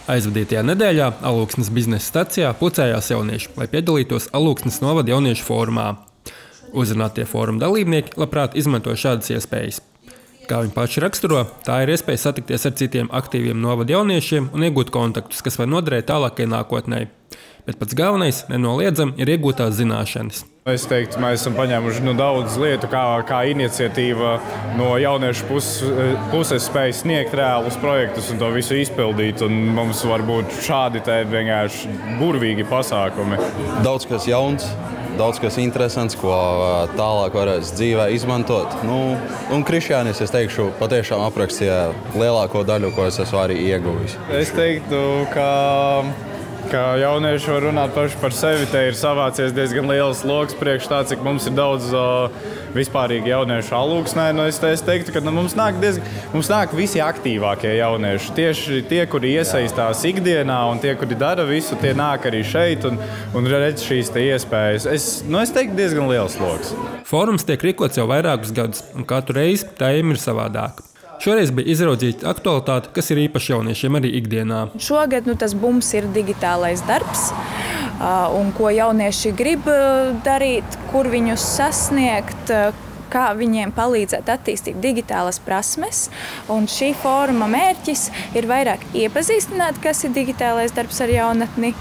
Aizvadītajā nedēļā Alūksnes biznesa stacijā pulcējās jaunieši, lai piedalītos Alūksnes novada jauniešu fórumā. Uzrunātie fóruma dalībnieki labprāt izmanto šādas iespējas. Kā viņi paši raksturo, tā ir iespēja satikties ar citiem aktīviem novada jauniešiem un iegūt kontaktus, kas var noderēt tālākajai nākotnē. Bet pats galvenais, nenoliedzam, ir iegūtās zināšanas. Es teiktu, mēs esam paņēmuši daudz lietu, kā iniciatīva no jauniešu puses spēj sniegt reālus projektus un to visu izpildīt. Un mums var būt šādi vienkārši burvīgi pasākumi. Daudz kas jauns, daudz kas interesants, ko tālāk varēs dzīvē izmantot. Un Krišjānis, es teikšu, patiešām aprakstīja lielāko daļu, ko es esmu arī ieguvis. Es teiktu, ka jaunieši var runāt paši par sevi. Te ir savācies diezgan liels loks priekš tā, cik mums ir daudz vispārīgi jauniešu Alūksnē. Es teiktu, ka mums nāk visi aktīvākie jaunieši. Tieši tie, kuri iesaistās ikdienā un tie, kuri dara visu, tie nāk arī šeit un redz šīs iespējas. Es teiktu, diezgan liels loks. Fórums tiek rīkots jau vairākus gadus, un katru reizi tēma ir savādāka. Šoreiz bija izraudzīta aktualitāte, kas ir īpaši jauniešiem arī ikdienā. Šogad tas bums ir digitālais darbs, un ko jaunieši grib darīt, kur viņus sasniegt, kā viņiem palīdzēt attīstīt digitālas prasmes. Un šī fóruma mērķis ir vairāk iepazīstināt, kas ir digitālais darbs ar jaunatni,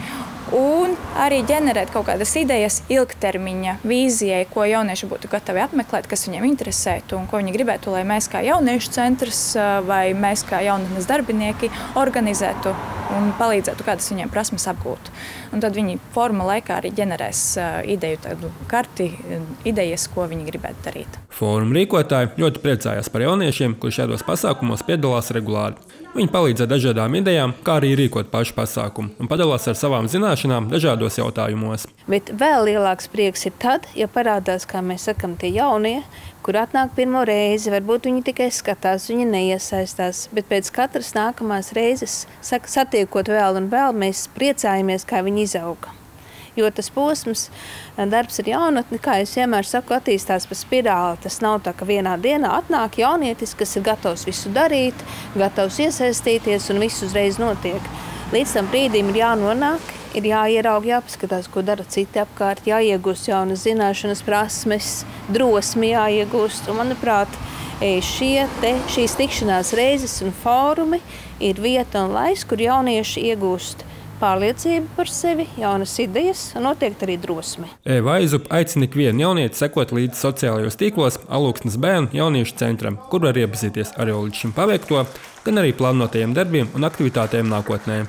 un arī ģenerēt kaut kādas idejas ilgtermiņa vīzijai, ko jaunieši būtu gatavi apmeklēt, kas viņiem interesētu un ko viņi gribētu, lai mēs kā jauniešu centrs vai mēs kā jaunatnes darbinieki organizētu un palīdzētu kādas viņiem prasmes apgūt. Un tad viņi fóruma laikā arī ģenerēs ideju tādu karti, idejas, ko viņi gribētu darīt. Fóruma rīkotāji ļoti priecājās par jauniešiem, kuri šādos pasākumos piedalās regulāri. Viņi palīdz ar dažādām idejām, kā arī rīkot pašu pasākumu un padalās ar savām zināšanām dažādos jautājumos. Bet vēl lielāks prieks ir tad, ja parādās, kā mēs sakam, tie jaunie, kur atnāk pirmo reizi, varbūt viņi tikai skatās, viņi neiesaistās, bet pēc katras nākamās reizes, satiekot vēl un vēl, mēs priecājamies, kā viņi izauga. Jo tas posms, darbs ar jaunatni, kā es vienmēr saku, attīstās pa spirāli. Tas nav tā, ka vienā dienā atnāk jaunietis, kas ir gatavs visu darīt, gatavs iesaistīties un viss uzreiz notiek. Līdz tam brīdim ir jānonāk, ir jāieraug, jāpaskatās, ko dara citi apkārt, jāiegūst jaunas zināšanas, prasmes, drosmi jāiegūst. Un, manuprāt, šīs tikšanās reizes un fórumi ir vieta un laiks, kur jaunieši iegūst pārliecību par sevi, jaunas idejas un noteikti arī drosmi. Eva Aizup aicina ikvienu jaunieti sekot līdz sociālajos tīklos Alūksnes bērnu jauniešu centram, kur var iepazīties ar jau līdz šim paveikto, gan arī plānotajiem darbiem un aktivitātēm nākotnē.